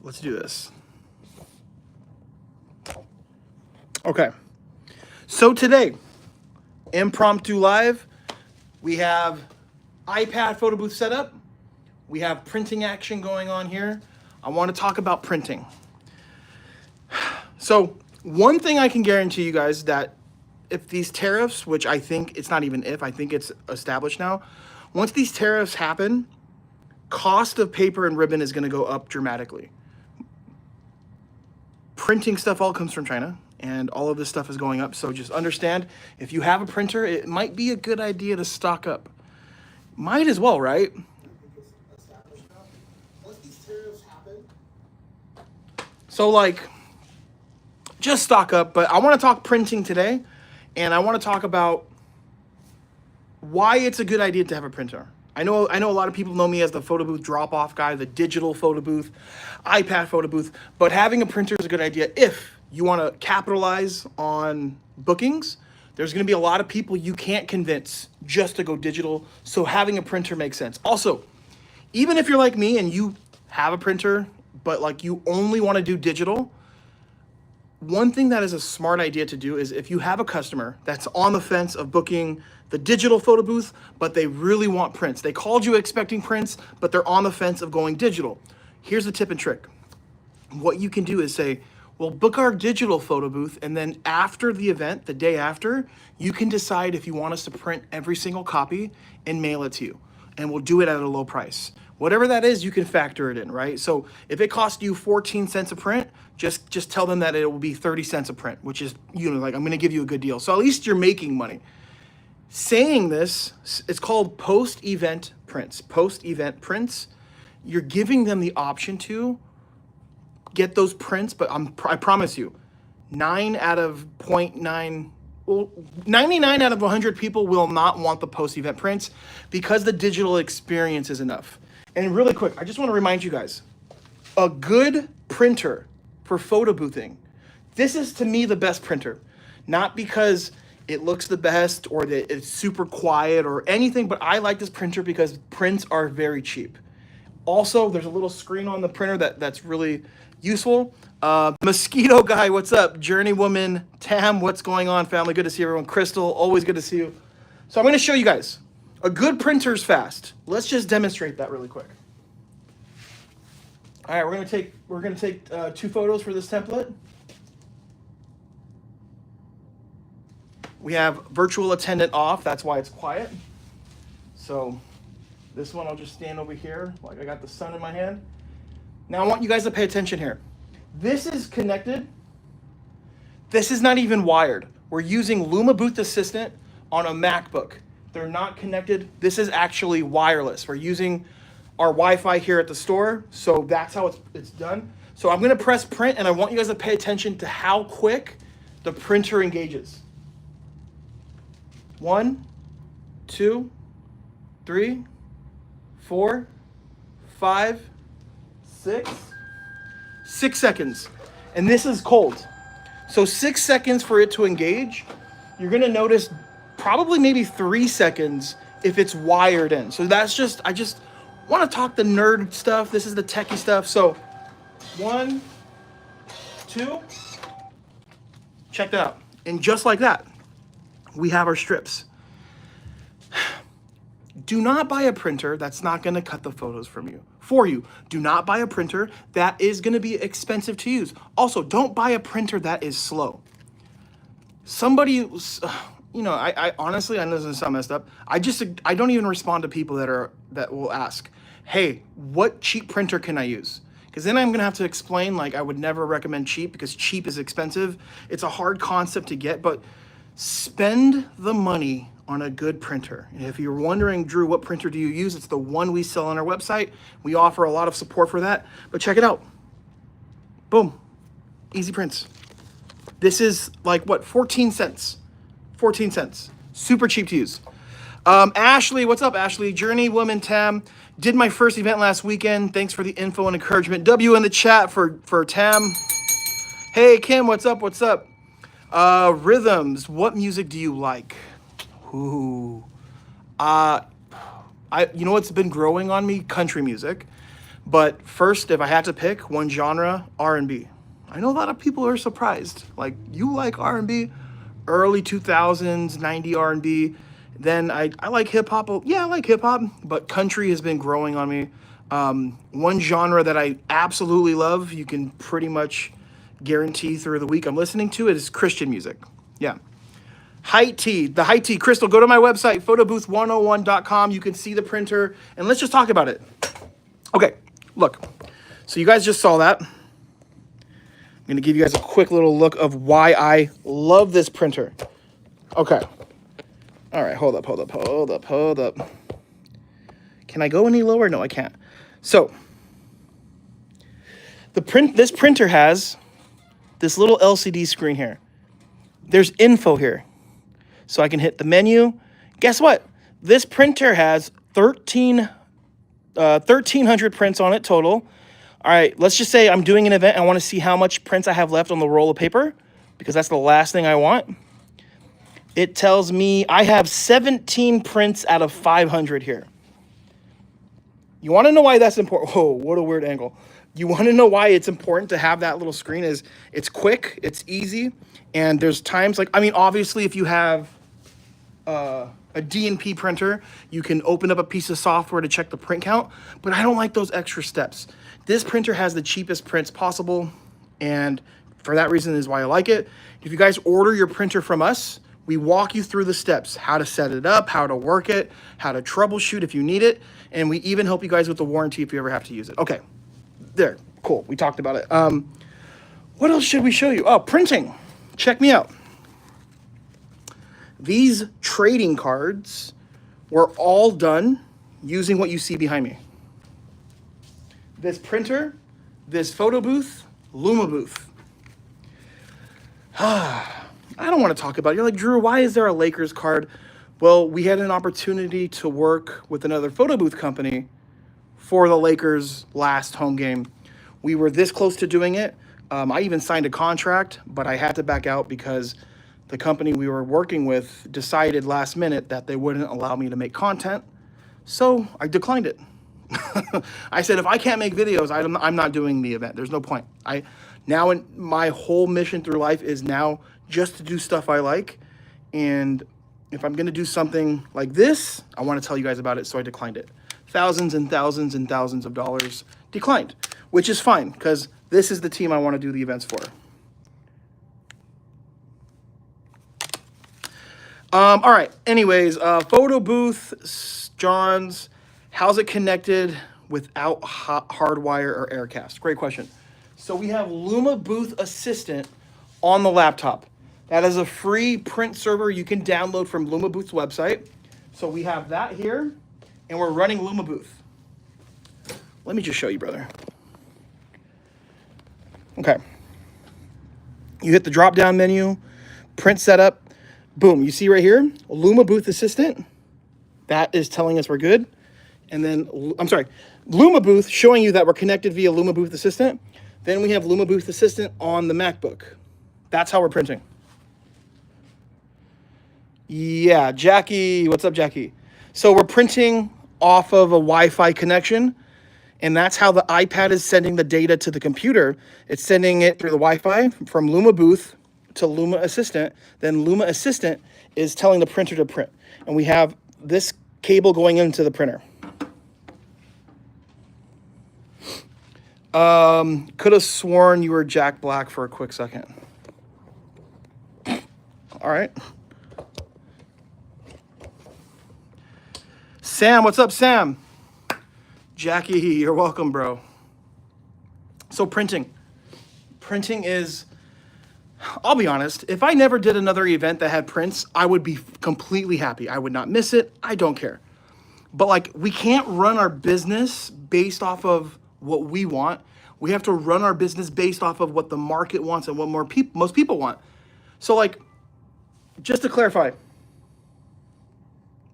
Let's do this. Okay. So today, impromptu live, we have iPad photo booth setup. We have printing action going on here. I want to talk about printing. So one thing I can guarantee you guys that if these tariffs, which I think it's not even if, I think it's established now, once these tariffs happen, cost of paper and ribbon is going to go up dramatically. Printing stuff all comes from China, and all of this stuff is going up. So just understand, if you have a printer, it might be a good idea to stock up. Might as well, right? So like, just stock up. But I want to talk printing today, and I want to talk about why it's a good idea to have a printer. I know a lot of people know me as the photo booth drop-off guy, the digital photo booth, iPad photo booth, but having a printer is a good idea if you want to capitalize on bookings. There's going to be a lot of people you can't convince just to go digital, so having a printer makes sense. Also, even if you're like me and you have a printer, but like you only want to do digital, one thing that is a smart idea to do is if you have a customer that's on the fence of booking the digital photo booth, but they really want prints. They called you expecting prints, but they're on the fence of going digital. Here's the tip and trick. What you can do is say, well, book our digital photo booth, and then after the event, the day after, you can decide if you want us to print every single copy and mail it to you. And we'll do it at a low price. Whatever that is, you can factor it in, right? So if it costs you 14 cents a print, just tell them that it will be 30 cents a print, which is, like, I'm gonna give you a good deal. So at least you're making money. Saying this, it's called post-event prints. Post-event prints, you're giving them the option to get those prints, but I promise you, 99 out of 100 people will not want the post-event prints because the digital experience is enough. And really quick, I just want to remind you guys, a good printer for photo boothing, this is to me the best printer. Not because it looks the best or that it's super quiet or anything, but I like this printer because prints are very cheap. Also, there's a little screen on the printer that's really useful. Mosquito Guy, what's up? Journey Woman, Tam, what's going on, family? Good to see everyone. Crystal, always good to see you. So I'm going to show you guys. A good printer's fast. Let's just demonstrate that really quick. All right, we're going to take 2 photos for this template. We have virtual attendant off. That's why it's quiet. So this one, I'll just stand over here like I got the sun in my hand. Now I want you guys to pay attention here. This is connected. This is not even wired. We're using Luma Booth Assistant on a MacBook. They're not connected. This is actually wireless. We're using our Wi-Fi here at the store, so that's how it's done. So I'm gonna press print, and I want you guys to pay attention to how quick the printer engages. 1, 2, 3, 4, 5, 6. 6 seconds. And this is cold. So 6 seconds for it to engage. You're gonna notice probably maybe 3 seconds if it's wired in. So that's I just wanna talk the nerd stuff. This is the techie stuff. So 1, 2, check that out. And just like that, we have our strips. Do not buy a printer that's not going to cut the photos for you. Do not buy a printer that is going to be expensive to use. Also, don't buy a printer that is slow. Somebody, I honestly, I know this is sound messed up. I don't even respond to people that will ask, hey, what cheap printer can I use? Because then I'm going to have to explain, like, I would never recommend cheap because cheap is expensive. It's a hard concept to get, but spend the money on a good printer. And if you're wondering, Drew, what printer do you use? It's the one we sell on our website. We offer a lot of support for that, but check it out. Boom, easy prints. This is like what, 14 cents, 14 cents, super cheap to use. Ashley, what's up, Ashley? Journey Woman Tam, did my first event last weekend. Thanks for the info and encouragement. W in the chat for Tam. Hey, Kim, what's up, what's up? Rhythms, what music do you like? Ooh, you know what's been growing on me? Country music. But first, if I had to pick one genre, R&B. I know a lot of people are surprised. Like, you like R&B? Early 2000s, 90 R&B. Then I like hip hop. Yeah, I like hip hop, but country has been growing on me. One genre that I absolutely love, you can pretty much guarantee through the week I'm listening to it, is Christian music. Yeah. High tea, the high tea. Crystal, go to my website, photobooth101.com. You can see the printer, and let's just talk about it. Okay, look. So you guys just saw that. I'm going to give you guys a quick little look of why I love this printer. Okay. All right, hold up. Can I go any lower? No, I can't. So, this printer has this little LCD screen here. There's info here. So I can hit the menu. Guess what? This printer has 1,300 prints on it total. All right, let's just say I'm doing an event. I want to see how much prints I have left on the roll of paper because that's the last thing I want. It tells me I have 17 prints out of 500 here. You want to know why that's important? Whoa, what a weird angle. You want to know why it's important to have that little screen is it's quick, it's easy, and there's times like, I mean, obviously if you have a DNP printer, you can open up a piece of software to check the print count, but I don't like those extra steps. This printer has the cheapest prints possible, and for that reason is why I like it. If you guys order your printer from us, we walk you through the steps, how to set it up, how to work it, how to troubleshoot if you need it, and we even help you guys with the warranty if you ever have to use it. Okay, there, cool, we talked about it. What else should we show you? Oh, printing, check me out. These trading cards were all done using what you see behind me. This printer, this photo booth, Luma booth. I don't want to talk about it. You're like, Drew, why is there a Lakers card? Well, we had an opportunity to work with another photo booth company for the Lakers' last home game. We were this close to doing it. I even signed a contract, but I had to back out because the company we were working with decided last minute that they wouldn't allow me to make content. So I declined it. I said, if I can't make videos, I'm not doing the event. There's no point. My whole mission through life is now just to do stuff I like. And if I'm going to do something like this, I want to tell you guys about it. So I declined it. Thousands and thousands and thousands of dollars declined, which is fine because this is the team I want to do the events for. All right. Anyways, photo booth, John's, how's it connected without hardwire or Aircast? Great question. So we have Luma Booth Assistant on the laptop. That is a free print server you can download from Luma Booth's website. So we have that here, and we're running Luma Booth. Let me just show you, brother. Okay. You hit the drop-down menu, print setup. Boom, you see right here, Luma Booth Assistant. That is telling us we're good. And then, Luma Booth showing you that we're connected via Luma Booth Assistant. Then we have Luma Booth Assistant on the MacBook. That's how we're printing. Yeah, Jackie, what's up, Jackie? So we're printing off of a Wi-Fi connection, and that's how the iPad is sending the data to the computer. It's sending it through the Wi-Fi from Luma Booth to Luma Assistant. Then Luma Assistant is telling the printer to print. And we have this cable going into the printer. Could have sworn you were Jack Black for a quick second. All right. Sam, what's up, Sam? Jackie, you're welcome, bro. So printing. Printing is, I'll be honest, if I never did another event that had prints, I would be completely happy. I would not miss it. I don't care. But like, we can't run our business based off of what we want. We have to run our business based off of what the market wants and what most people want. So like, just to clarify,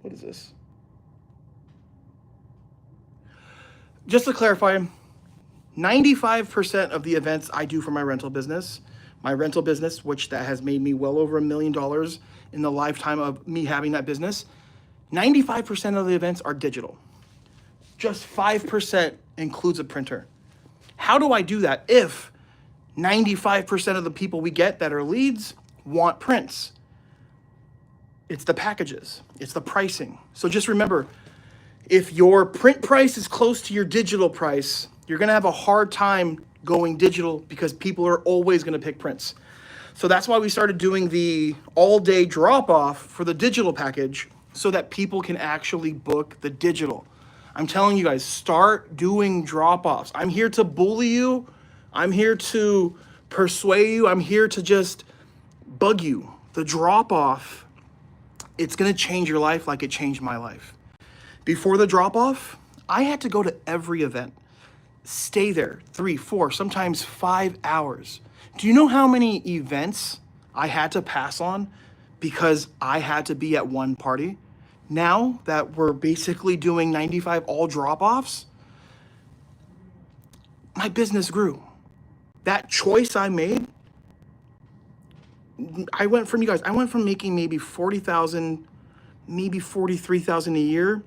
what is this? Just to clarify, 95% of the events I do for my rental business, which that has made me well over $1 million in the lifetime of me having that business, 95% of the events are digital. Just 5% includes a printer. How do I do that if 95% of the people we get that are leads want prints? It's the packages, it's the pricing. So just remember, if your print price is close to your digital price, you're gonna have a hard time going digital because people are always gonna pick prints. So that's why we started doing the all-day drop-off for the digital package so that people can actually book the digital. I'm telling you guys, start doing drop-offs. I'm here to bully you. I'm here to persuade you. I'm here to just bug you. The drop-off, it's gonna change your life like it changed my life. Before the drop-off, I had to go to every event, stay there 3, 4, sometimes 5 hours. Do you know how many events I had to pass on because I had to be at one party? Now that we're basically doing 95 all drop-offs, my business grew. That choice I made, I went from making maybe 40,000, maybe 43,000 a year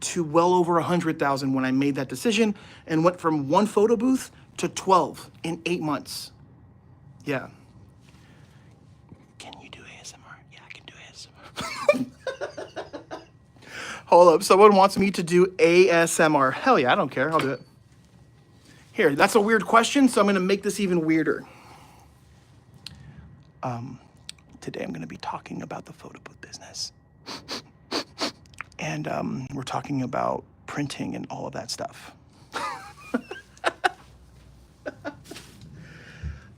to well over 100,000 when I made that decision, and went from one photo booth to 12 in 8 months. Yeah. Can you do ASMR? Yeah, I can do ASMR. Hold up, someone wants me to do ASMR. Hell yeah, I don't care, I'll do it. Here, that's a weird question, so I'm gonna make this even weirder. Today I'm gonna be talking about the photo booth business. And we're talking about printing and all of that stuff.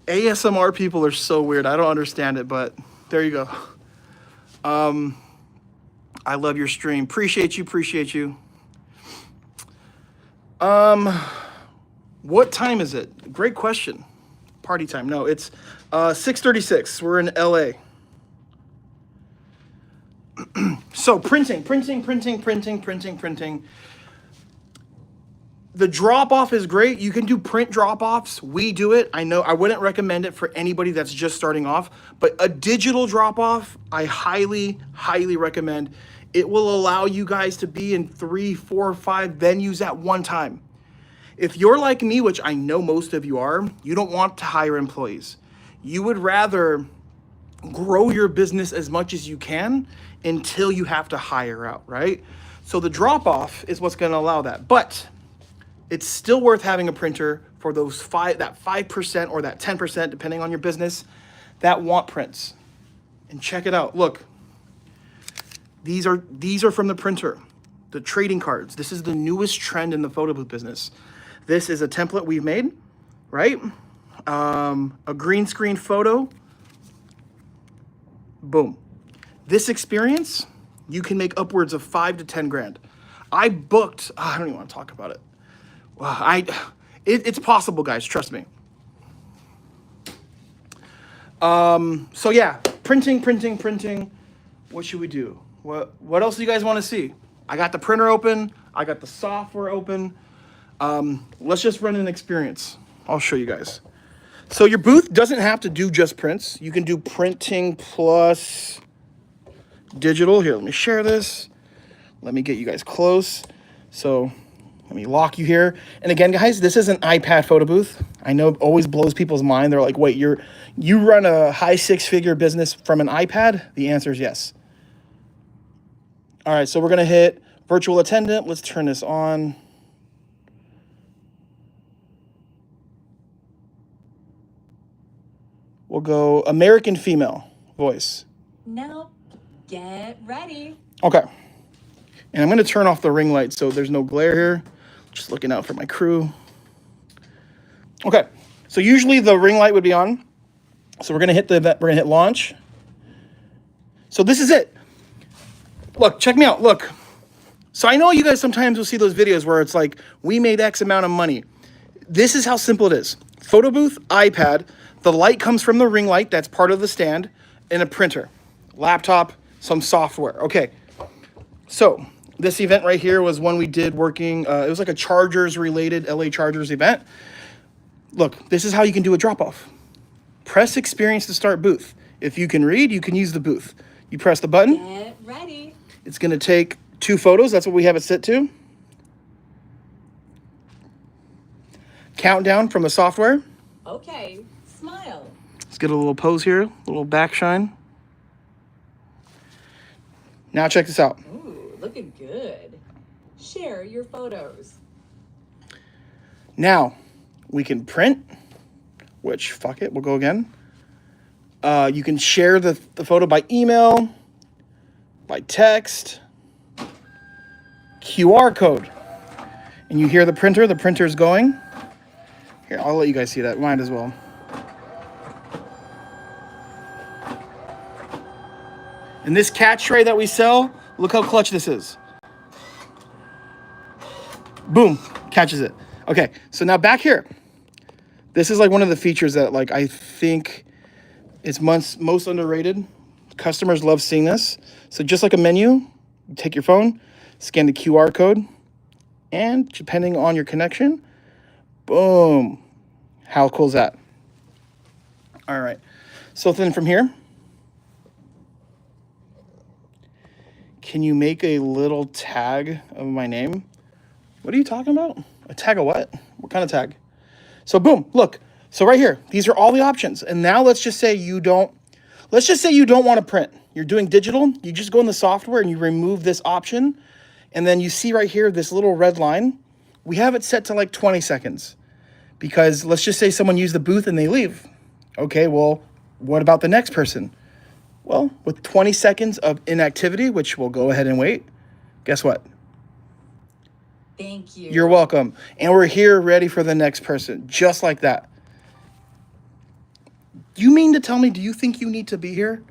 ASMR people are so weird. I don't understand it, but there you go. I love your stream. Appreciate you. What time is it? Great question. Party time. No, it's 6:36. We're in LA. So printing. The drop-off is great. You can do print drop-offs. We do it. I know I wouldn't recommend it for anybody that's just starting off, but a digital drop-off, I highly recommend. It will allow you guys to be in 3, 4, 5 venues at one time. If you're like me, which I know most of you are, you don't want to hire employees. You would rather grow your business as much as you can until you have to hire out, right? So the drop-off is what's gonna allow that. But it's still worth having a printer for those that 5% or that 10%, depending on your business, that want prints. And check it out. Look, these are from the printer. The trading cards. This is the newest trend in the photo booth business. This is a template we've made, right? A green screen photo. Boom. This experience, you can make upwards of 5 to 10 grand. I booked, I don't even want to talk about it. Well, it's possible, guys, trust me. So yeah, printing. What should we do? What else do you guys want to see? I got the printer open. I got the software open. Let's just run an experience. I'll show you guys. So your booth doesn't have to do just prints. You can do printing plus digital. Here, let me share this. Let me get you guys close. So let me lock you here. And again, guys, this is an iPad photo booth. I know it always blows people's mind. They're like, wait, you run a high 6-figure business from an iPad? The answer is yes. All right, so we're gonna hit virtual attendant. Let's turn this on. We'll go American female voice. Now, get ready. Okay. And I'm gonna turn off the ring light so there's no glare here. Just looking out for my crew. Okay, so usually the ring light would be on. So we're gonna hit the event, we're gonna hit launch. So this is it. Look, check me out, look. So I know you guys sometimes will see those videos where it's like, we made X amount of money. This is how simple it is. Photo booth, iPad, the light comes from the ring light, that's part of the stand, and a printer, laptop, some software. Okay, so this event right here was one we did working, it was like a Chargers related, LA Chargers event. Look, this is how you can do a drop-off. Press experience to start booth. If you can read, you can use the booth. You press the button. Get ready. It's gonna take 2 photos, that's what we have it set to. countdown from the software. Okay, smile. Let's get a little pose here, a little back shine. Now check this out. Ooh, looking good. Share your photos. Now we can print, which fuck it, we'll go again. You can share the photo by email, by text, QR code. And you hear the printer's going. Here, I'll let you guys see that. Might as well. And this cat tray that we sell, look how clutch this is. Boom, catches it. Okay, so now back here. This is like one of the features that like I think is most underrated. Customers love seeing this. So just like a menu, you take your phone, scan the QR code, and depending on your connection, boom. How cool is that? All right. So then from here, can you make a little tag of my name? What are you talking about? A tag of what? What kind of tag? So boom, look. So right here, these are all the options. And now let's just say you don't want to print. You're doing digital. You just go in the software and you remove this option. And then you see right here, this little red line. We have it set to like 20 seconds because let's just say someone used the booth and they leave. Okay, well, what about the next person? Well, with 20 seconds of inactivity, which we'll go ahead and wait, guess what? Thank you. You're welcome. And we're here ready for the next person, just like that. You mean to tell me, do you think you need to be here?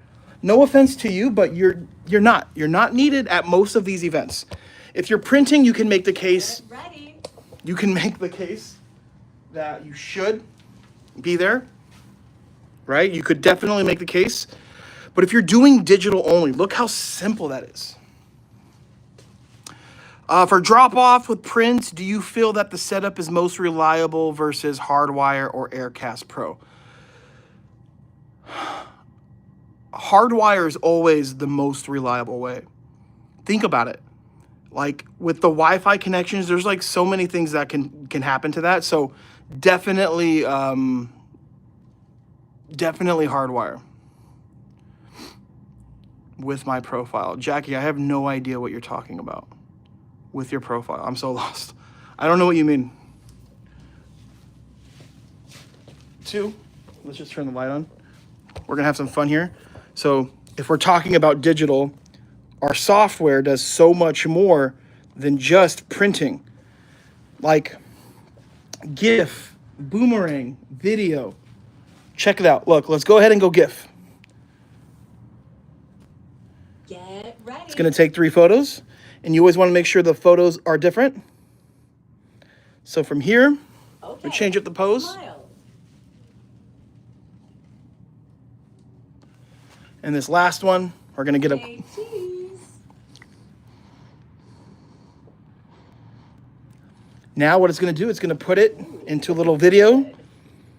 No offense to you, but you're not. You're not needed at most of these events. If you're printing, you can make the case. Get ready. You can make the case that you should be there, right? You could definitely make the case. But if you're doing digital only, look how simple that is. For drop-off with print, do you feel that the setup is most reliable versus Hardwire or Aircast Pro? Hardwire is always the most reliable way. Think about it. Like with the Wi-Fi connections, there's like so many things that can happen to that. So definitely Hardwire with my profile. Jackie, I have no idea what you're talking about with your profile. I'm so lost. I don't know what you mean. 2, let's just turn the light on. We're gonna have some fun here. So if we're talking about digital, our software does so much more than just printing. Like GIF, Boomerang, video. Check it out. Look, let's go ahead and go GIF. Get ready. It's gonna take 3 photos, and you always wanna make sure the photos are different. So from here, we change up the pose. Smile. And this last one, we're gonna get Hey, cheese. Now what it's gonna do, it's gonna put it into a little video Good.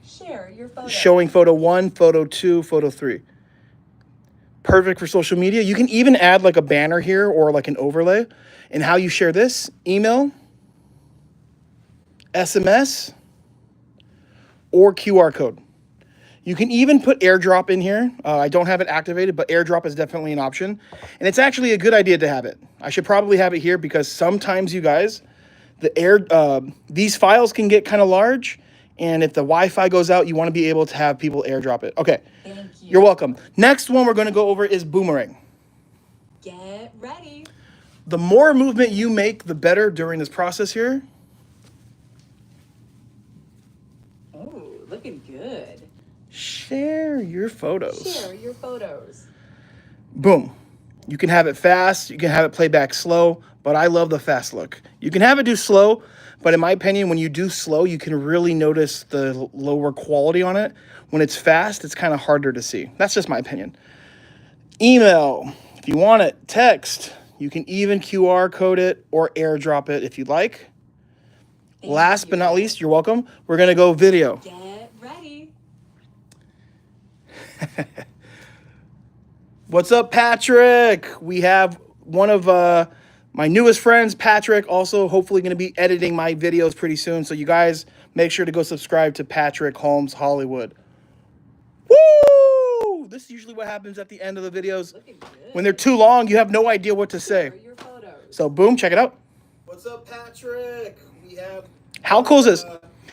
Share your photo. showing photo 1, photo 2, photo 3. Perfect for social media. You can even add like a banner here or like an overlay. And how you share this, email, SMS, or QR code. You can even put AirDrop in here. I don't have it activated, but AirDrop is definitely an option. And it's actually a good idea to have it. I should probably have it here because sometimes you guys, these files can get kind of large. And if the Wi-Fi goes out, you want to be able to have people AirDrop it. Okay, Thank you. you're welcome. Next one we're going to go over is Boomerang. Get ready. The more movement you make, the better during this process here. Oh, looking good. Share your photos. Share your photos. Boom. You can have it fast. You can have it play back slow, but I love the fast look. You can have it do slow, but in my opinion, when you do slow, you can really notice the lower quality on it. When it's fast, it's kind of harder to see. That's just my opinion. Email, if you want it. Text, you can even QR code it or AirDrop it if you'd like. Last but not least, you're welcome. We're going to go video. Get ready. What's up, Patrick? We have one of my newest friends, Patrick, also hopefully going to be editing my videos pretty soon. So you guys make sure to go subscribe to Patrick Holmes Hollywood. Woo! This is usually what happens at the end of the videos. Looking good. When they're too long, you have no idea what to say. Share your photos. So boom, check it out. What's up, Patrick? We have. How cool is this?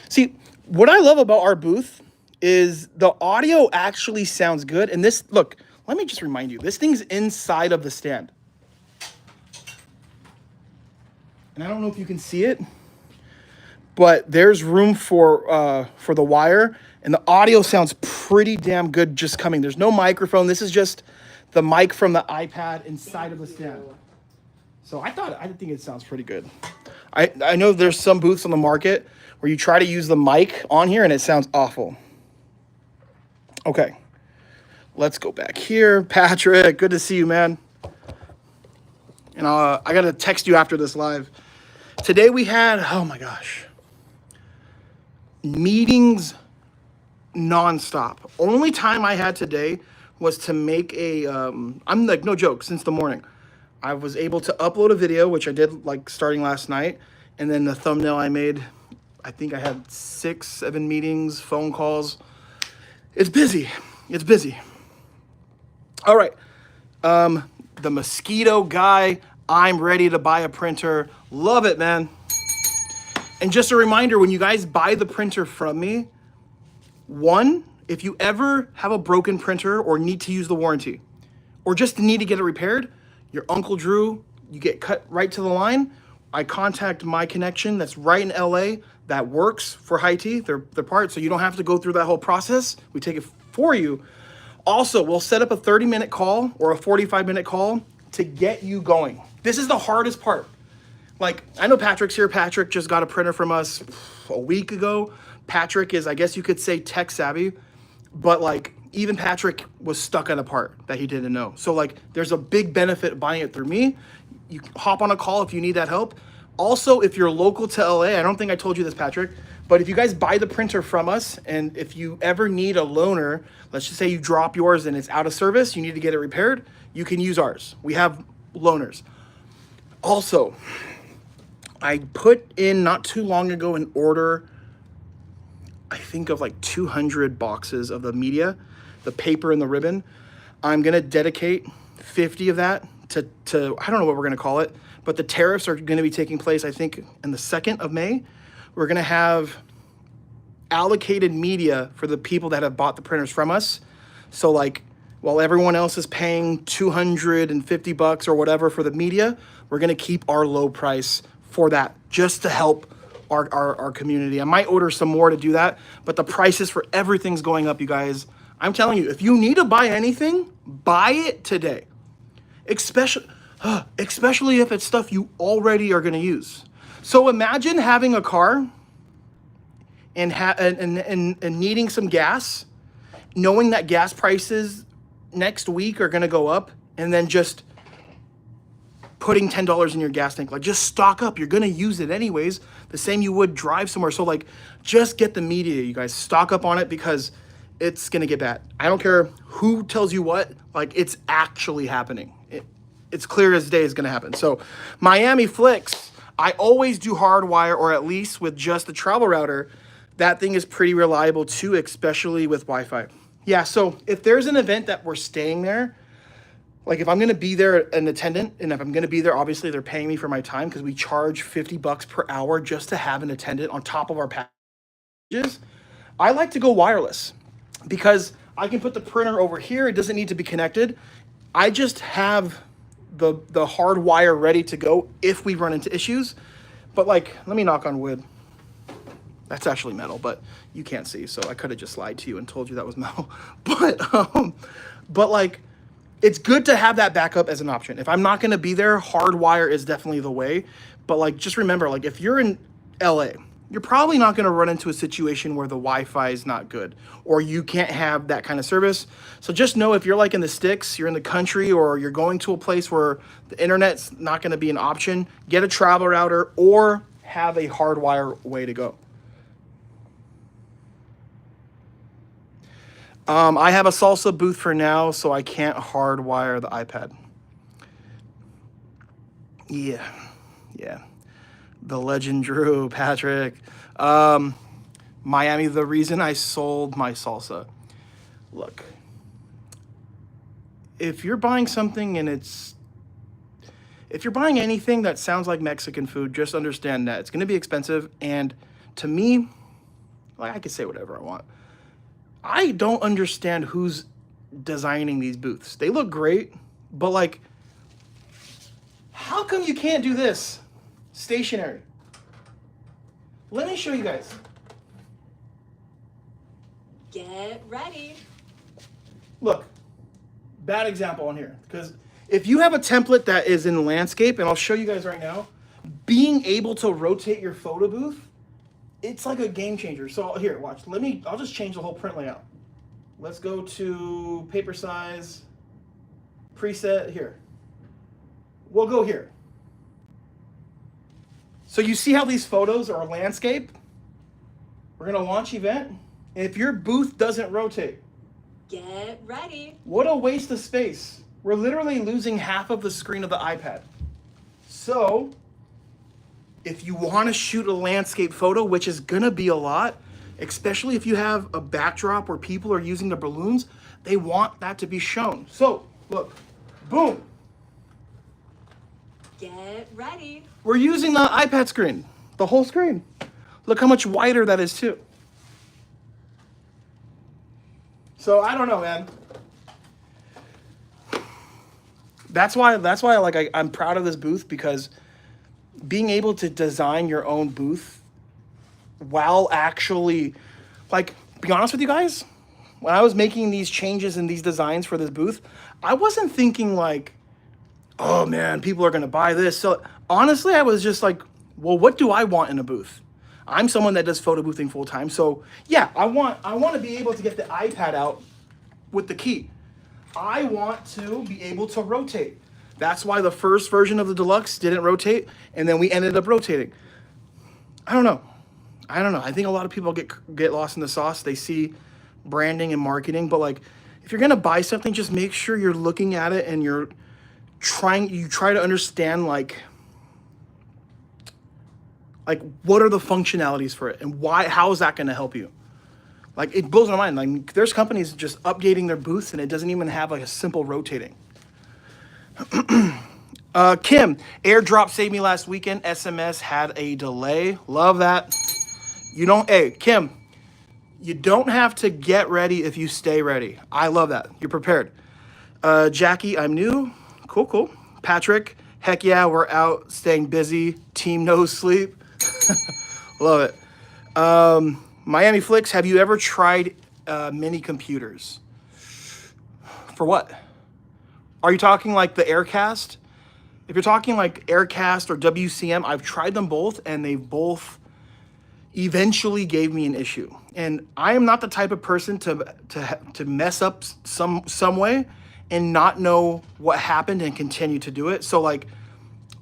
See, what I love about our booth is the audio actually sounds good. And this, look, let me just remind you, this thing's inside of the stand. And I don't know if you can see it, but there's room for the wire, and the audio sounds pretty damn good just coming. There's no microphone. This is just the mic from the iPad inside of the stand. So I think it sounds pretty good. I know there's some booths on the market where you try to use the mic on here and it sounds awful. Okay, let's go back here. Patrick, good to see you, man. And I got to text you after this live. Today we had, oh my gosh, meetings nonstop. Only time I had today was to make a, I'm like, no joke, since the morning. I was able to upload a video, which I did like starting last night. And then the thumbnail I made, I think I had 6, 7 meetings, phone calls. It's busy. It's busy. All right. The Mosquito guy, I'm ready to buy a printer. Love it, man. And just a reminder, when you guys buy the printer from me, one, if you ever have a broken printer or need to use the warranty, or just need to get it repaired, your Uncle Drew, you get cut right to the line. I contact my connection that's right in LA that works for Hi-T, their part, so you don't have to go through that whole process. We take it for you. Also, we'll set up a 30-minute call or a 45-minute call to get you going. This is the hardest part. Like, I know Patrick's here. Patrick just got a printer from us a week ago. Patrick is, I guess you could say, tech savvy, but like, even Patrick was stuck on a part that he didn't know. So like, there's a big benefit buying it through me. You hop on a call if you need that help. Also, if you're local to LA, I don't think I told you this, Patrick, but if you guys buy the printer from us, and if you ever need a loaner, let's just say you drop yours and it's out of service, you need to get it repaired, you can use ours. We have loaners. Also, I put in not too long ago an order, I think of like 200 boxes of the media, the paper and the ribbon. I'm gonna dedicate 50 of that to I don't know what we're gonna call it, but the tariffs are gonna be taking place, I think, in the 2nd of May. We're gonna have allocated media for the people that have bought the printers from us. So like, while everyone else is paying $250 or whatever for the media, we're gonna keep our low price for that, just to help our community. I might order some more to do that, but the prices for everything's going up, you guys. I'm telling you, if you need to buy anything, buy it today. Especially if it's stuff you already are gonna use. So imagine having a car and needing some gas, knowing that gas prices next week are gonna go up, and then just putting $10 in your gas tank. Like, just stock up. You're gonna use it anyways, the same you would drive somewhere. So like, just get the media, you guys. Stock up on it, because it's gonna get bad. I don't care who tells you what, like, it's actually happening. It's clear as day is gonna happen. So Miami Flicks, I always do hardwire, or at least with just the travel router. That thing is pretty reliable too, especially with Wi-Fi. Yeah, so if there's an event that we're staying there, like if I'm gonna be there an attendant, and if I'm gonna be there, obviously they're paying me for my time, because we charge $50 per hour just to have an attendant on top of our packages. I like to go wireless, because I can put the printer over here. It doesn't need to be connected. I just have the hard wire ready to go if we run into issues. But like, let me knock on wood. That's actually metal, but you can't see, so I could have just lied to you and told you that was metal. But like, it's good to have that backup as an option. If I'm not gonna be there, hardwire is definitely the way. But like, just remember, like, if you're in LA, you're probably not gonna run into a situation where the Wi-Fi is not good, or you can't have that kind of service. So just know, if you're like in the sticks, you're in the country, or you're going to a place where the internet's not gonna be an option, get a travel router or have a hardwire way to go. I have a salsa booth for now, so I can't hardwire the iPad. Yeah. The legend Drew, Patrick. Miami, the reason I sold my salsa. Look, if you're buying something and if you're buying anything that sounds like Mexican food, just understand that it's going to be expensive. And to me, like, I can say whatever I want. I don't understand who's designing these booths. They look great, but like, how come you can't do this? Stationary. Let me show you guys. Get ready. Look, bad example on here. Because if you have a template that is in landscape, and I'll show you guys right now, being able to rotate your photo booth, it's like a game changer. So here, watch. I'll just change the whole print layout. Let's go to paper size, preset here. We'll go here. So you see how these photos are landscape? We're gonna launch event. And if your booth doesn't rotate, Get ready. what a waste of space. We're literally losing half of the screen of the iPad. So if you want to shoot a landscape photo, which is gonna be a lot, especially if you have a backdrop where people are using the balloons, they want that to be shown. So look, boom. Get ready. We're using the iPad screen, the whole screen. Look how much wider that is too. So I don't know, man. That's why I'm proud of this booth, because being able to design your own booth while actually, like, be honest with you guys, when I was making these changes and these designs for this booth, I wasn't thinking like, oh man, people are gonna buy this. So honestly, I was just like, well, what do I want in a booth? I'm someone that does photo boothing full time. So yeah, I want to be able to get the iPad out with the key. I want to be able to rotate. That's why the first version of the Deluxe didn't rotate, and then we ended up rotating. I don't know. I think a lot of people get lost in the sauce. They see branding and marketing, but like, if you're gonna buy something, just make sure you're looking at it and you try to understand like what are the functionalities for it, and how is that gonna help you? Like, it blows my mind. Like, there's companies just updating their booths and it doesn't even have like a simple rotating. Kim, airdrop saved me last weekend. SMS had a delay. Love that. Hey, Kim, you don't have to get ready if you stay ready. I love that. You're prepared. Jackie, I'm new. Cool. Patrick, heck yeah, we're out staying busy. Team no sleep. Love it. Miami Flicks, have you ever tried mini computers? For what? Are you talking like the Aircast? If you're talking like Aircast or WCM, I've tried them both, and they both eventually gave me an issue. And I am not the type of person to mess up some way and not know what happened and continue to do it. So like,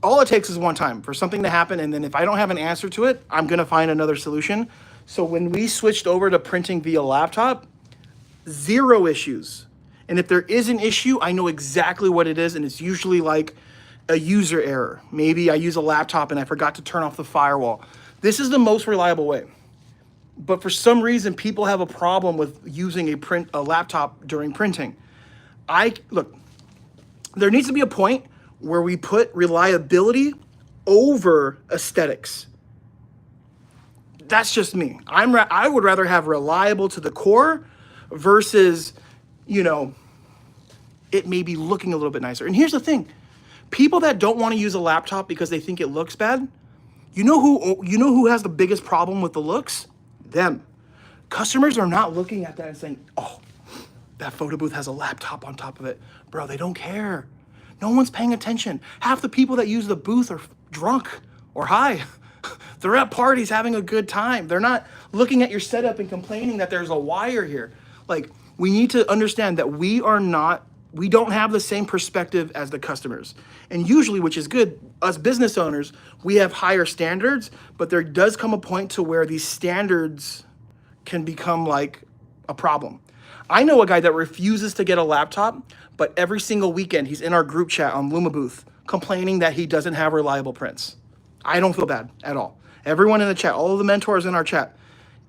all it takes is one time for something to happen, and then if I don't have an answer to it, I'm gonna find another solution. So when we switched over to printing via laptop, 0 issues. And if there is an issue, I know exactly what it is, and it's usually like a user error. Maybe I use a laptop and I forgot to turn off the firewall. This is the most reliable way. But for some reason, people have a problem with using a laptop during printing. Look, there needs to be a point where we put reliability over aesthetics. That's just me. I would rather have reliable to the core versus, it may be looking a little bit nicer. And here's the thing. People that don't want to use a laptop because they think it looks bad, you know who has the biggest problem with the looks? Them. Customers are not looking at that and saying, oh, that photo booth has a laptop on top of it. Bro, they don't care. No one's paying attention. Half the people that use the booth are drunk or high. They're at parties having a good time. They're not looking at your setup and complaining that there's a wire here. Like, we need to understand that we don't have the same perspective as the customers. And usually, which is good, us business owners, we have higher standards, but there does come a point to where these standards can become like a problem. I know a guy that refuses to get a laptop, but every single weekend he's in our group chat on Luma Booth complaining that he doesn't have reliable prints. I don't feel bad at all. Everyone in the chat, all of the mentors in our chat,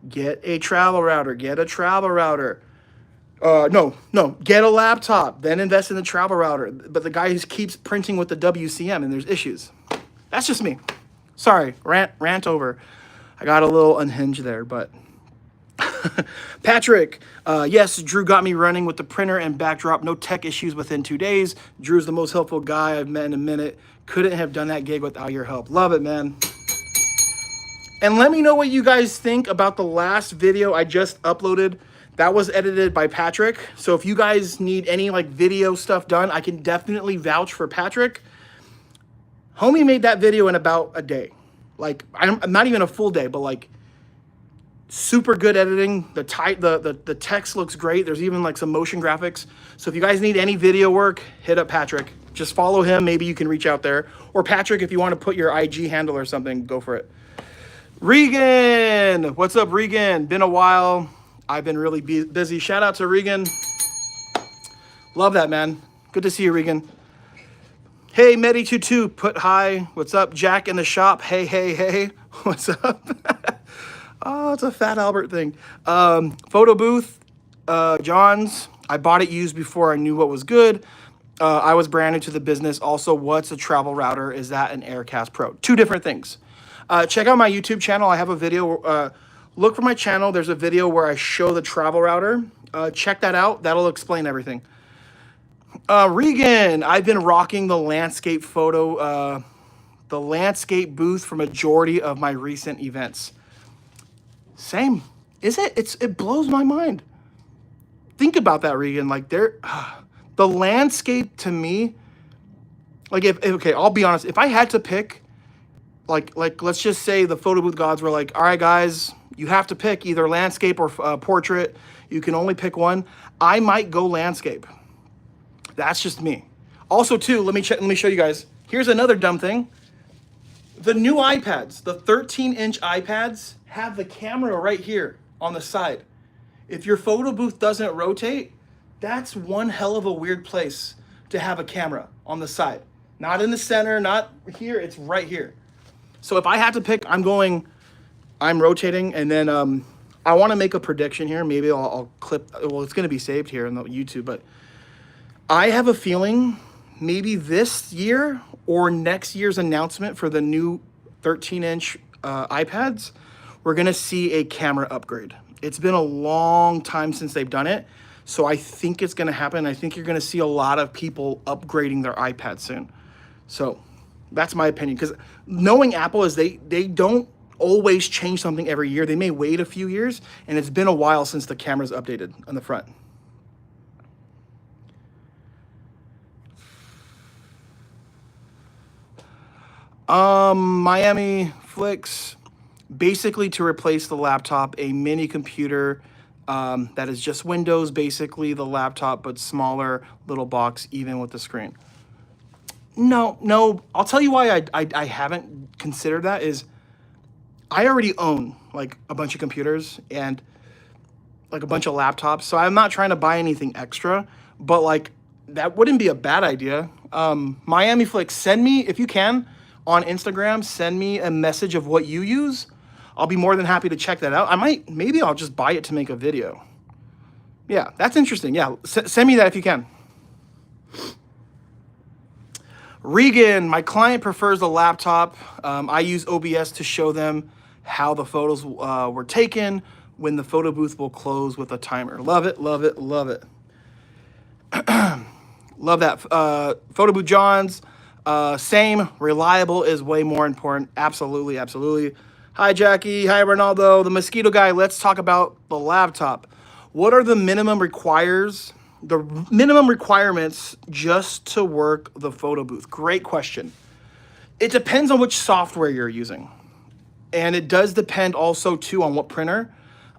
Get a travel router. Get a travel router. No. Get a laptop. Then invest in the travel router. But the guy just keeps printing with the WCM, and there's issues. That's just me. Sorry, rant over. I got a little unhinged there, but Patrick, yes, Drew got me running with the printer and backdrop. No tech issues within 2 days. Drew's the most helpful guy I've met in a minute. Couldn't have done that gig without your help. Love it, man. And let me know what you guys think about the last video I just uploaded. That was edited by Patrick. So if you guys need any like video stuff done, I can definitely vouch for Patrick. Homie made that video in about a day. Like, I'm not even a full day, but like super good editing. The text looks great. There's even like some motion graphics. So if you guys need any video work, hit up Patrick. Just follow him. Maybe you can reach out there. Or Patrick, if you want to put your IG handle or something, go for it. Regan, what's up, Regan? Been a while. I've been really busy. Shout out to Regan. Love that, man. Good to see you, Regan. Hey, Medi22, put hi. What's up, Jack in the shop? Hey. What's up? Oh, it's a Fat Albert thing. Photo booth, John's. I bought it used before I knew what was good. I was brand new to the business. Also, what's a travel router? Is that an Aircast Pro? Two different things. Check out my YouTube channel. I have a video. Look for my channel. There's a video where I show the travel router. Check that out. That'll explain everything. Regan, I've been rocking the landscape photo, the landscape booth for majority of my recent events. Same. Is it? It blows my mind. Think about that, Regan. Like the landscape to me, like okay, I'll be honest. If I had to pick, like let's just say the photo booth gods were like, all right, guys, you have to pick either landscape or portrait. You can only pick one. I might go landscape. That's just me. Also, too, let me show you guys. Here's another dumb thing. The new iPads, the 13-inch iPads, have the camera right here on the side. If your photo booth doesn't rotate, that's one hell of a weird place to have a camera on the side. Not in the center, not here, it's right here. So if I had to pick, I'm rotating, and then I want to make a prediction here. Maybe I'll clip, well, it's going to be saved here on the YouTube, but I have a feeling maybe this year or next year's announcement for the new 13-inch iPads, we're going to see a camera upgrade. It's been a long time since they've done it, so I think it's going to happen. I think you're going to see a lot of people upgrading their iPads soon. So that's my opinion, because knowing Apple is they don't always change something every year. They may wait a few years, and it's been a while since the camera's updated on the front. Miami Flicks, basically to replace the laptop, a mini computer that is just Windows, basically the laptop, but smaller, little box, even with the screen. No, I'll tell you why I haven't considered that is I already own like a bunch of computers and like a bunch of laptops, so I'm not trying to buy anything extra, but like that wouldn't be a bad idea. Miami Flicks, send me, if you can, on Instagram, send me a message of what you use. I'll be more than happy to check that out. Maybe I'll just buy it to make a video. Yeah, that's interesting. Yeah, send me that if you can. Regan, my client prefers a laptop. I use OBS to show them how the photos were taken, when the photo booth will close with a timer. Love it. Love that. Photo booth Johns. Same, reliable is way more important. Absolutely. Hi, Jackie. Hi, Ronaldo. The Mosquito Guy. Let's talk about the laptop. What are the minimum requirements just to work the photo booth? Great question. It depends on which software you're using. And it does depend also, too, on what printer.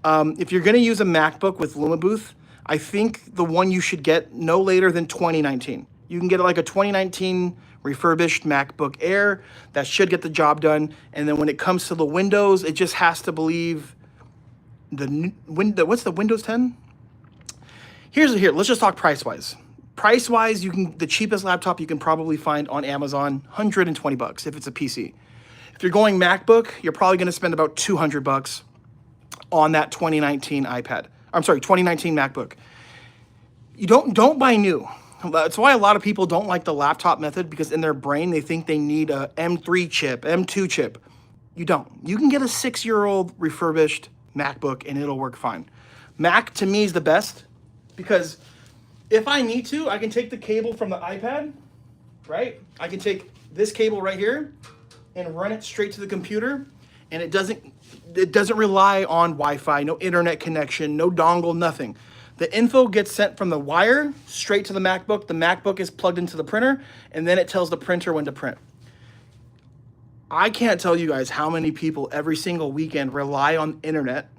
If you're going to use a MacBook with LumaBooth, I think the one you should get no later than 2019. You can get like a 2019 refurbished MacBook Air that should get the job done. And then when it comes to the Windows, it just has to believe what's the Windows 10? Here, let's just talk price-wise. Price-wise, the cheapest laptop you can probably find on Amazon, $120 if it's a PC. If you're going MacBook, you're probably going to spend about $200. on that 2019 iPad. I'm sorry, 2019 MacBook. You don't buy new. That's why a lot of people don't like the laptop method, because in their brain they think they need a M3 chip, M2 chip. You don't. You can get a 6-year-old refurbished MacBook and it'll work fine. Mac to me is the best because if I need to, I can take the cable from the iPad, right? I can take this cable right here and run it straight to the computer, and it doesn't rely on Wi-Fi, no internet connection, no dongle, nothing. The info gets sent from the wire straight to the MacBook. The MacBook is plugged into the printer, and then it tells the printer when to print. I can't tell you guys how many people every single weekend rely on internet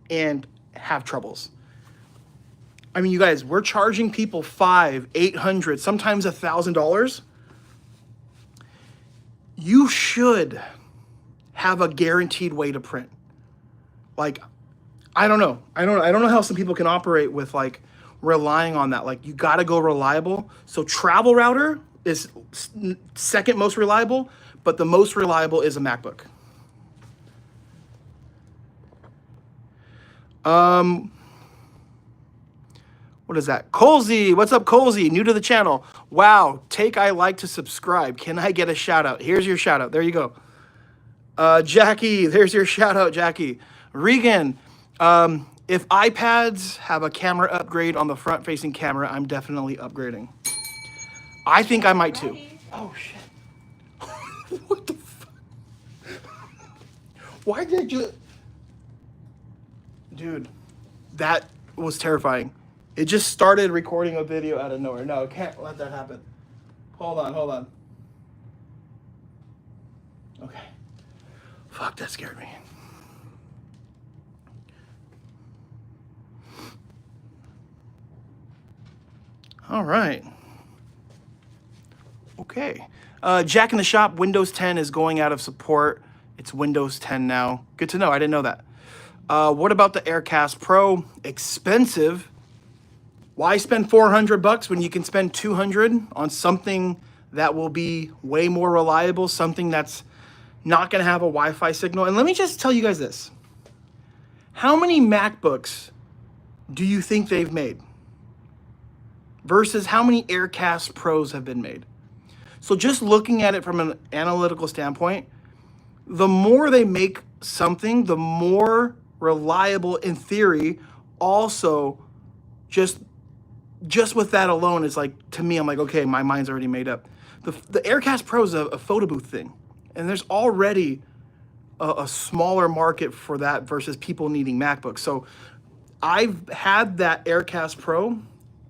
and have troubles. I mean, you guys, we're charging people $500, $800, sometimes $1,000. You should have a guaranteed way to print. Like, I don't know how some people can operate with like relying on that. Like, you got to go reliable. So Travel Router is second most reliable, but the most reliable is a MacBook. What is that? Colsey, what's up, Colsey? New to the channel. Wow, I like to subscribe. Can I get a shout out? Here's your shout out. There you go. Jackie, there's your shout out, Jackie. Regan, if iPads have a camera upgrade on the front facing camera, I'm definitely upgrading. I think I might too. Oh shit. What the fuck? Why did you? Dude, that was terrifying. It just started recording a video out of nowhere. No, can't let that happen. Hold on. Okay. Fuck, that scared me. All right. Okay. Jack in the Shop, Windows 10 is going out of support. It's Windows 10 now. Good to know. I didn't know that. What about the Aircast Pro? Expensive. Why spend $400 when you can spend $200 on something that will be way more reliable, something that's not going to have a Wi-Fi signal? And let me just tell you guys this. How many MacBooks do you think they've made versus how many Aircast Pros have been made? So just looking at it from an analytical standpoint, the more they make something, the more reliable in theory. Also, just with that alone, is like, to me, I'm like, okay, my mind's already made up. The Aircast Pro is a photo booth thing, and there's already a smaller market for that versus people needing MacBooks. So I've had that Aircast Pro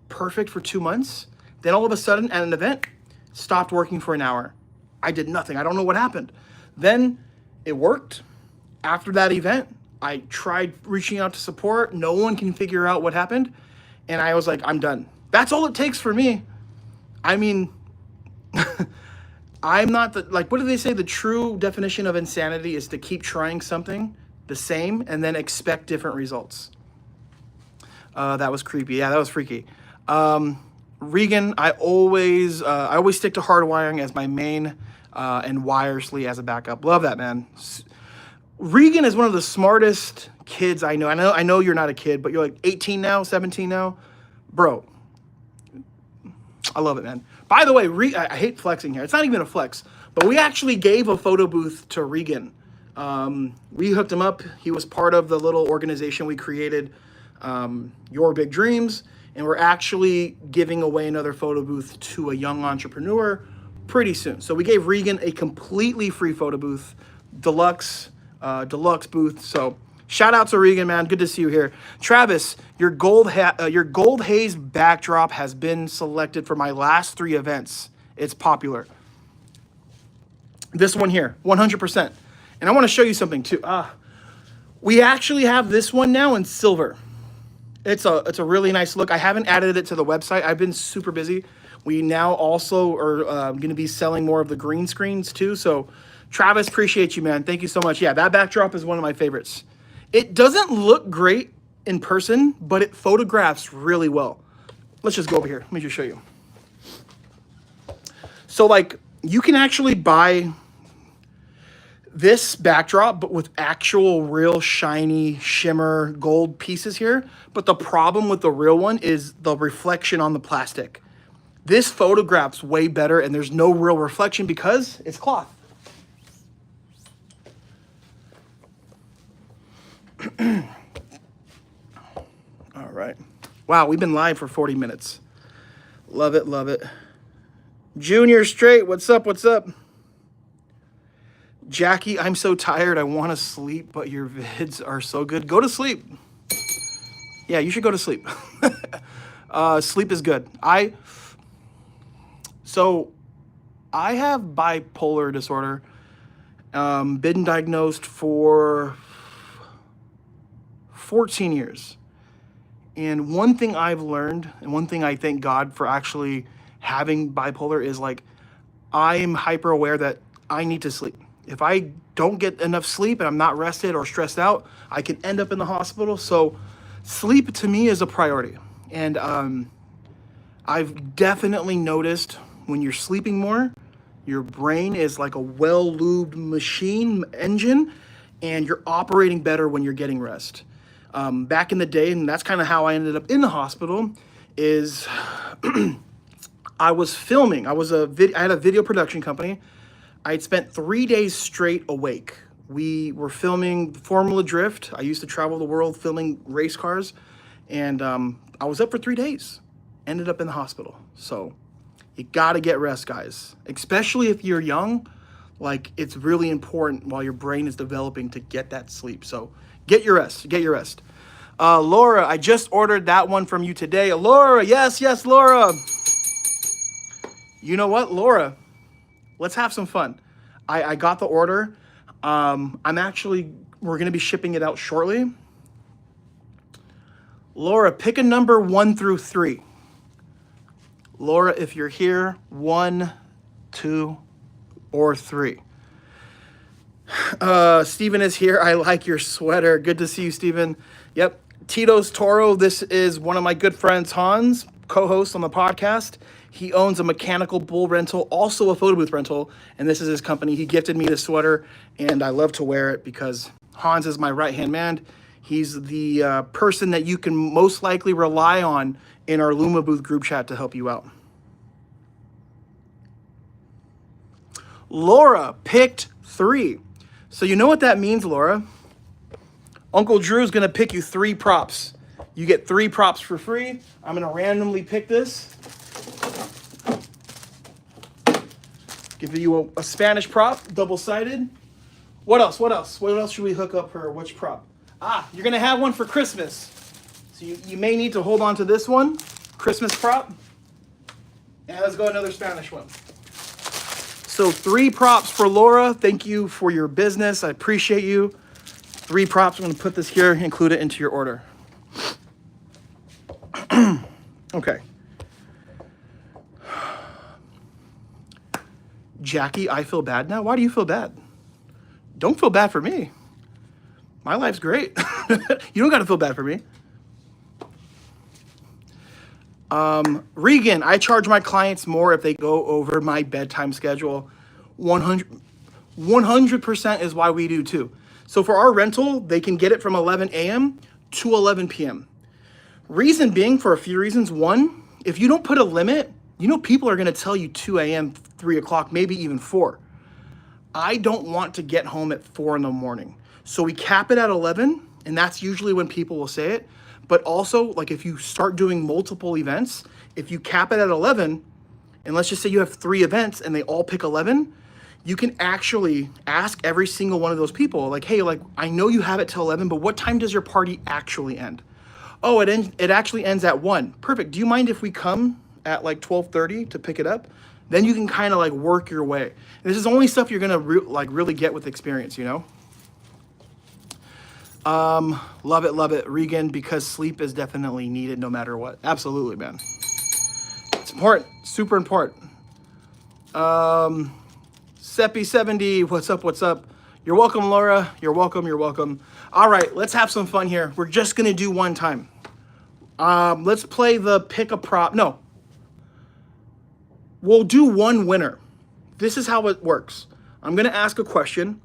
perfect for 2 months. Then all of a sudden at an event, stopped working for an hour. I did nothing. I don't know what happened. Then it worked. After that event, I tried reaching out to support. No one can figure out what happened. And I was like, I'm done. That's all it takes for me. I mean, I'm not what do they say? The true definition of insanity is to keep trying something the same and then expect different results. That was creepy. Yeah, that was freaky. Regan, I always stick to hard wiring as my main and wirelessly as a backup. Love that, man. Regan is one of the smartest kids I know. I know you're not a kid, but you're like 18 now, 17 now. Bro, I love it, man. By the way, I hate flexing here. It's not even a flex, but we actually gave a photo booth to Regan. We hooked him up. He was part of the little organization we created, Your Big Dreams, and we're actually giving away another photo booth to a young entrepreneur pretty soon. So we gave Regan a completely free photo booth, deluxe booth. So shout out to Regan, man. Good to see you here. Travis, your gold haze backdrop has been selected for my last 3 events. It's popular. This one here, 100%. And I want to show you something too. We actually have this one now in silver. It's a really nice look. I haven't added it to the website. I've been super busy. We now also are going to be selling more of the green screens too. So Travis, appreciate you, man. Thank you so much. Yeah, that backdrop is one of my favorites. It doesn't look great in person, but it photographs really well. Let's just go over here. Let me just show you. So like, you can actually buy this backdrop, but with actual real shiny shimmer gold pieces here. But the problem with the real one is the reflection on the plastic. This photographs way better, and there's no real reflection because it's cloth. All right. Wow, we've been live for 40 minutes. Love it, love it. Junior Straight, what's up, what's up? Jackie, I'm so tired, I want to sleep, but your vids are so good. Go to sleep. Yeah, you should go to sleep. Sleep is good. I have bipolar disorder. Been diagnosed for 14 years. And one thing I've learned, and one thing I thank God for actually having bipolar is like, I am hyper aware that I need to sleep. If I don't get enough sleep and I'm not rested or stressed out, I can end up in the hospital. So sleep to me is a priority. And I've definitely noticed when you're sleeping more, your brain is like a well-lubed machine engine, and you're operating better when you're getting rest. Back in the day, and that's kind of how I ended up in the hospital, is I was filming. I had a video production company. I had spent 3 days straight awake. We were filming Formula Drift. I used to travel the world filming race cars, and I was up for 3 days. Ended up in the hospital. So you gotta get rest, guys. Especially if you're young, like it's really important while your brain is developing to get that sleep. So get your rest, get your rest. Laura, I just ordered that one from you today. Laura, yes, Laura. You know what, Laura? Let's have some fun. I got the order. We're gonna be shipping it out shortly. Laura, pick a number 1 through 3. Laura, if you're here, 1, 2, or 3. Steven is here. I like your sweater. Good to see you, Steven. Yep. Tito's Toro. This is one of my good friends, Hans, co-host on the podcast. He owns a mechanical bull rental, also a photo booth rental, and this is his company. He gifted me this sweater, and I love to wear it because Hans is my right-hand man. He's the person that you can most likely rely on in our Luma Booth group chat to help you out. Laura picked 3. So you know what that means, Laura? Uncle Drew is going to pick you 3 props. You get 3 props for free. I'm going to randomly pick this. Give you a Spanish prop, double-sided. What else? What else should we hook up her? Which prop? You're going to have one for Christmas. So you may need to hold on to this one. Christmas prop. And let's go another Spanish one. So 3 props for Laura. Thank you for your business. I appreciate you. 3 props. I'm going to put this here, include it into your order. Okay. Jackie, I feel bad now. Why do you feel bad? Don't feel bad for me. My life's great. You don't got to feel bad for me. Regan, I charge my clients more if they go over my bedtime schedule. 100% is why we do too. So for our rental, they can get it from 11 a.m. to 11 p.m. Reason being for a few reasons. One, if you don't put a limit, you know people are going to tell you 2 a.m., 3 o'clock, maybe even 4. I don't want to get home at 4 in the morning. So we cap it at 11, and that's usually when people will say it. But also, like if you start doing multiple events, if you cap it at 11, and let's just say you have 3 events and they all pick 11, you can actually ask every single one of those people, like, hey, like I know you have it till 11, but what time does your party actually end? Oh, it actually ends at 1. Perfect. Do you mind if we come at like 12:30 to pick it up? Then you can kind of like work your way. This is only stuff you're gonna really get with experience, you know. Love it, Regan, because sleep is definitely needed no matter what. Absolutely, man. It's important, super important. Seppi70, what's up? You're welcome, Laura. You're welcome. All right, let's have some fun here. We're just gonna do one time. Let's play the pick a prop. No, we'll do one winner. This is how it works. I'm gonna ask a question.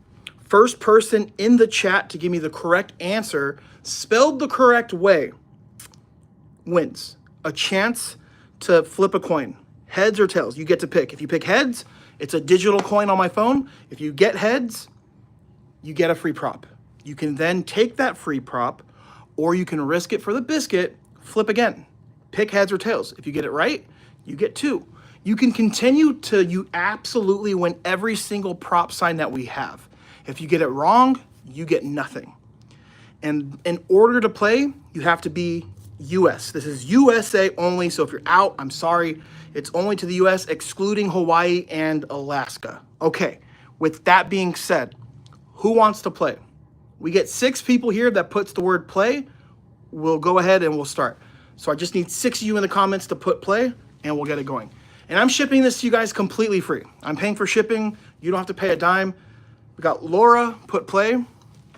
First person in the chat to give me the correct answer, spelled the correct way, wins a chance to flip a coin. Heads or tails, you get to pick. If you pick heads, it's a digital coin on my phone. If you get heads, you get a free prop. You can then take that free prop, or you can risk it for the biscuit, flip again. Pick heads or tails. If you get it right, you get 2. You can continue to, you absolutely win every single prop sign that we have. If you get it wrong, you get nothing. And in order to play, you have to be US. This is USA only, so if you're out, I'm sorry. It's only to the US, excluding Hawaii and Alaska. Okay, with that being said, who wants to play? We get 6 people here that puts the word play. We'll go ahead and we'll start. So I just need 6 of you in the comments to put play, and we'll get it going. And I'm shipping this to you guys completely free. I'm paying for shipping. You don't have to pay a dime. We got Laura, put play.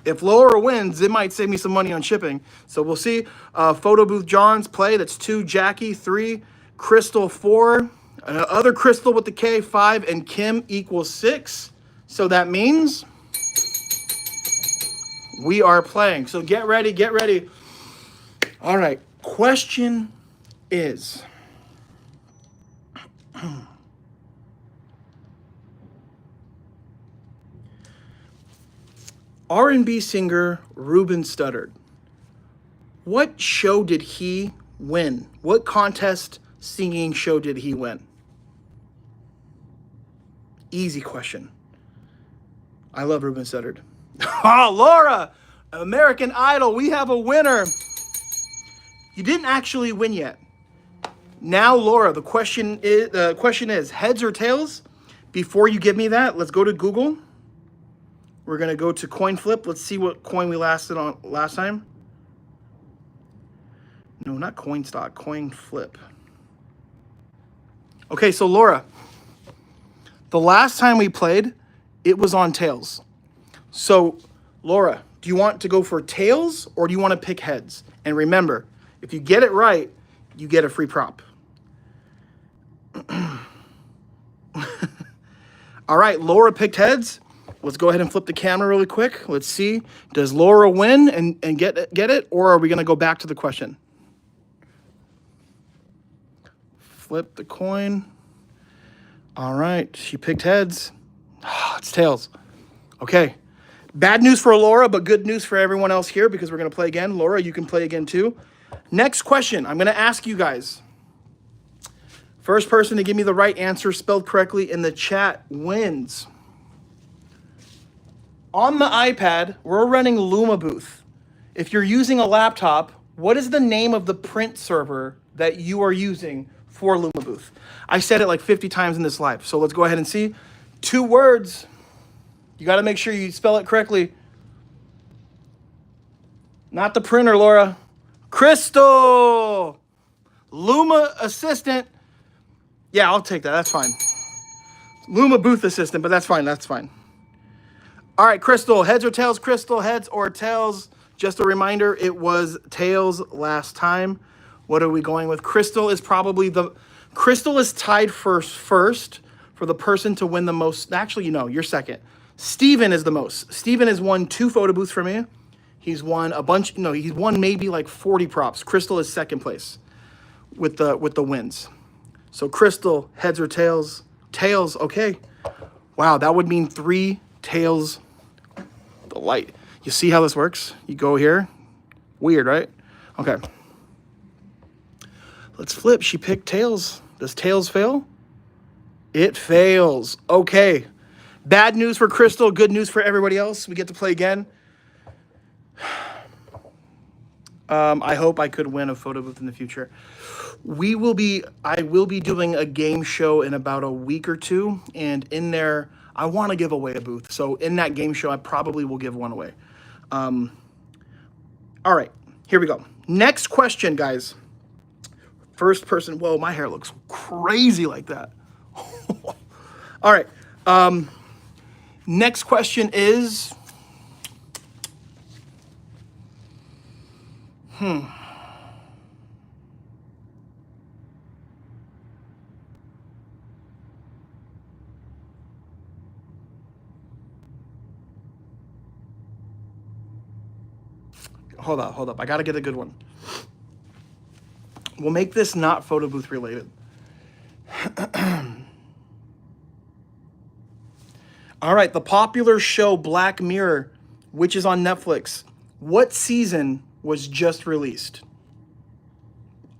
If Laura wins, it might save me some money on shipping. So we'll see. Photo Booth John's play. That's 2. Jackie, 3. Crystal, 4. Other Crystal with the K, 5. And Kim equals 6. So that means we are playing. So get ready, get ready. All right. Question is, R&B singer Ruben Studdard. What show did he win? What contest singing show did he win? Easy question. I love Ruben Studdard. Oh, Laura, American Idol, we have a winner. You didn't actually win yet. Now, Laura, the question is heads or tails? Before you give me that, let's go to Google. We're going to go to coin flip. Let's see what coin we lasted on last time. No, not coin stock, coin flip. Okay, so Laura, the last time we played, it was on tails. So, Laura, do you want to go for tails or do you want to pick heads? And remember, if you get it right, you get a free prop. All right, Laura picked heads. Let's go ahead and flip the camera really quick. Let's see. Does Laura win and get it, or are we going to go back to the question? Flip the coin. All right, she picked heads. Oh, it's tails. Okay. Bad news for Laura, but good news for everyone else here because we're going to play again. Laura, you can play again too. Next question. I'm going to ask you guys. First person to give me the right answer spelled correctly in the chat wins. On the iPad, we're running Luma Booth. If you're using a laptop, what is the name of the print server that you are using for Luma Booth? I said it like 50 times in this live, so let's go ahead and see. 2 words. You got to make sure you spell it correctly. Not the printer, Laura. Crystal. Luma Assistant. Yeah, I'll take that. That's fine. Luma Booth Assistant, but that's fine. That's fine. All right, Crystal. Heads or tails, Crystal? Heads or tails? Just a reminder, it was tails last time. What are we going with? Crystal is probably Crystal is tied first for the person to win the most. Actually, no, you're second. Steven is the most. Steven has won 2 photo booths for me. He's won a bunch. No, he's won maybe like 40 props. Crystal is second place with the wins. So Crystal, heads or tails? Tails, okay. Wow, that would mean 3 tails. The light. You see how this works? You go here. Weird, right? Okay. Let's flip. She picked tails. Does tails fail? It fails. Okay. Bad news for Crystal. Good news for everybody else. We get to play again. I hope I could win a photo booth in the future. I will be doing a game show in about a week or 2. And in there, I want to give away a booth. So in that game show, I probably will give one away. All right, here we go. Next question, guys. First person. Whoa, my hair looks crazy like that. All right. Next question is, Hold up. I got to get a good one. We'll make this not photo booth related. All right, the popular show Black Mirror, which is on Netflix. What season was just released?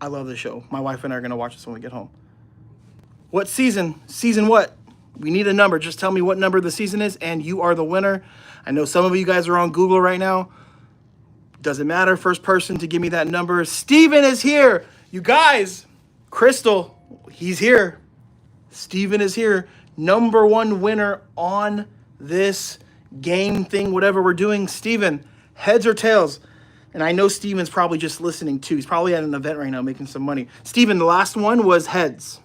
I love this show. My wife and I are going to watch this when we get home. What season? Season what? We need a number. Just tell me what number the season is, and you are the winner. I know some of you guys are on Google right now. Doesn't matter. First person to give me that number. Steven is here. You guys, Crystal, he's here. Steven is here. Number one winner on this game thing, whatever we're doing. Steven, heads or tails? And I know Steven's probably just listening too. He's probably at an event right now making some money. Steven, the last one was heads.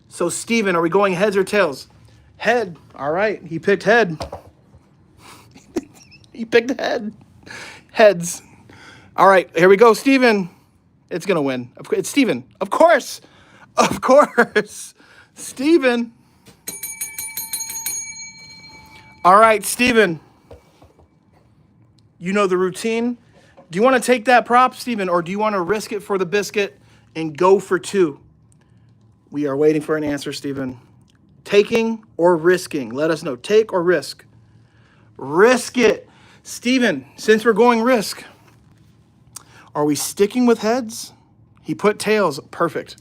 So Steven, are we going heads or tails? Head. All right. He picked head. He picked head. Heads. All right. Here we go. Steven. It's going to win. It's Steven. Of course. Of course. Steven. All right, Steven. You know the routine. Do you want to take that prop, Steven, or do you want to risk it for the biscuit and go for two? We are waiting for an answer, Steven. Taking or risking? Let us know. Take or risk? Risk it. Steven, since we're going risk, are we sticking with heads? He put tails. Perfect.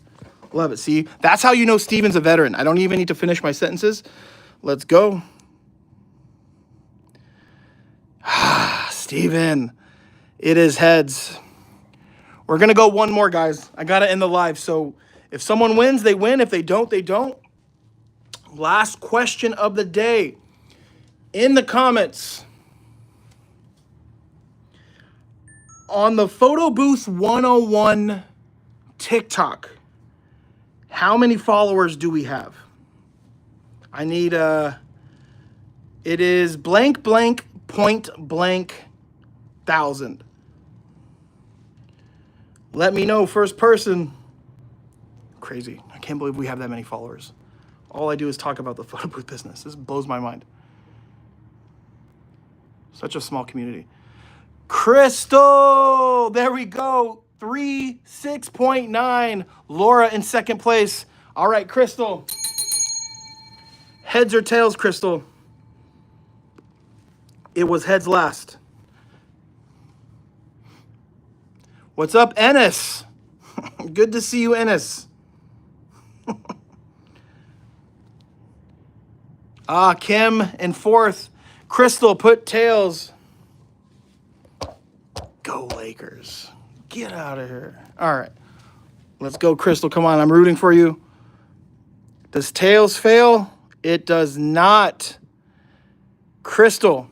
Love it. See, that's how you know Steven's a veteran. I don't even need to finish my sentences. Let's go. Steven, it is heads. We're going to go one more, guys. I got to end the live. So if someone wins, they win. If they don't, they don't. Last question of the day. In the comments, on the Photo Booth 101 TikTok, how many followers do we have? I need it is blank blank point blank 1,000. Let me know, first person. Crazy. I can't believe we have that many followers. All I do is talk about the photo booth business. This blows my mind. Such a small community. Crystal, there we go. 6.9. Laura in second place. All right, Crystal. Heads or tails, Crystal? It was heads last. What's up, Ennis? Good to see you, Ennis. Kim in fourth. Crystal put tails. Go Lakers. Get out of here. All right. Let's go, Crystal. Come on. I'm rooting for you. Does tails fail? It does not. Crystal,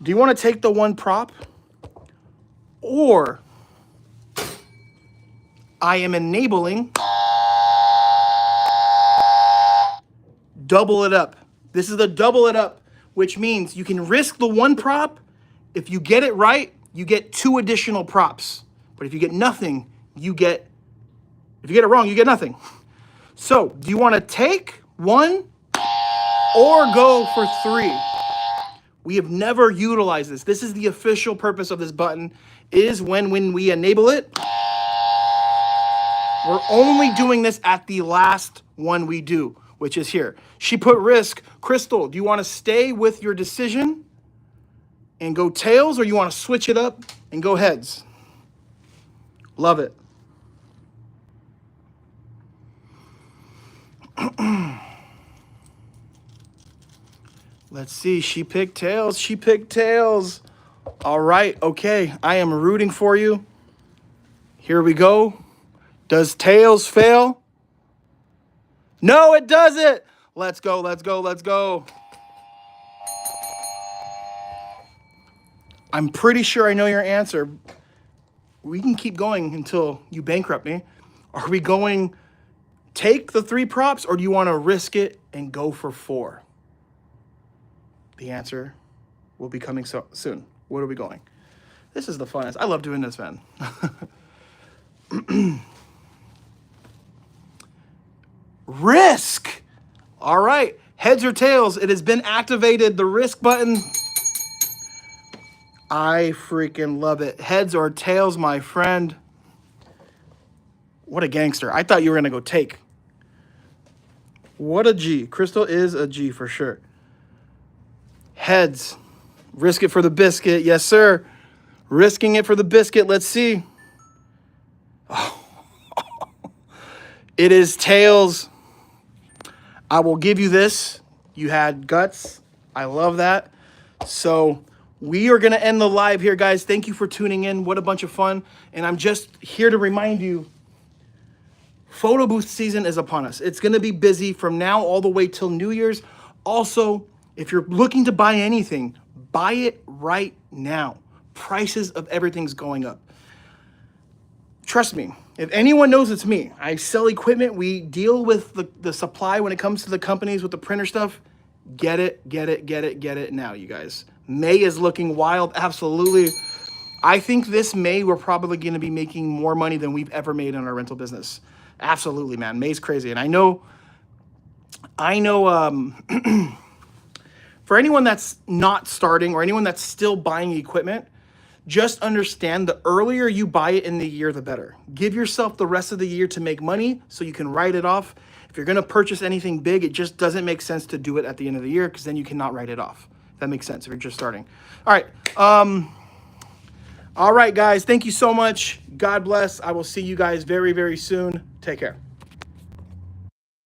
do you want to take the one prop? Or I am enabling double it up. This is the double it up, which means you can risk the one prop. If you get it right, you get two additional props. But if you get nothing, if you get it wrong, you get nothing. So do you want to take one or go for three? We have never utilized this. This is the official purpose of this button, is when we enable it. We're only doing this at the last one we do, which is here. She put risk. Crystal, do you want to stay with your decision and go tails, or you want to switch it up and go heads? Love it. Let's see. She picked tails. She picked tails. All right. Okay. I am rooting for you. Here we go. Does tails fail? No, it doesn't. Let's go. Let's go. Let's go. I'm pretty sure I know your answer. We can keep going until you bankrupt me. Are we going take the three props, or do you want to risk it and go for four? The answer will be coming soon. What are we going? This is the funnest. I love doing this, man. Risk. All right. Heads or tails? It has been activated. The risk button. I freaking love it. Heads or tails, my friend. What a gangster. I thought you were going to go take. What a G. Crystal is a G for sure. Heads. Risk it for the biscuit. Yes, sir. Risking it for the biscuit. Let's see. Oh. It is tails. I will give you this. You had guts. I love that. So we are going to end the live here, guys. Thank you for tuning in. What a bunch of fun. And I'm just here to remind you, photo booth season is upon us. It's going to be busy from now all the way till New Year's. Also, if you're looking to buy anything, buy it right now. Prices of everything's going up. Trust me, if anyone knows, it's me. I sell equipment. We deal with the supply when it comes to the companies with the printer stuff. Get it now, you guys. May is looking wild. Absolutely. I think this May, we're probably going to be making more money than we've ever made in our rental business. Absolutely, man. May's crazy. And I know, for anyone that's not starting or anyone that's still buying equipment, just understand the earlier you buy it in the year, the better. Give yourself the rest of the year to make money so you can write it off. If you're going to purchase anything big, it just doesn't make sense to do it at the end of the year because then you cannot write it off. That makes sense if you're just starting. All right. All right, guys. Thank you so much. God bless. I will see you guys very, very soon. Take care.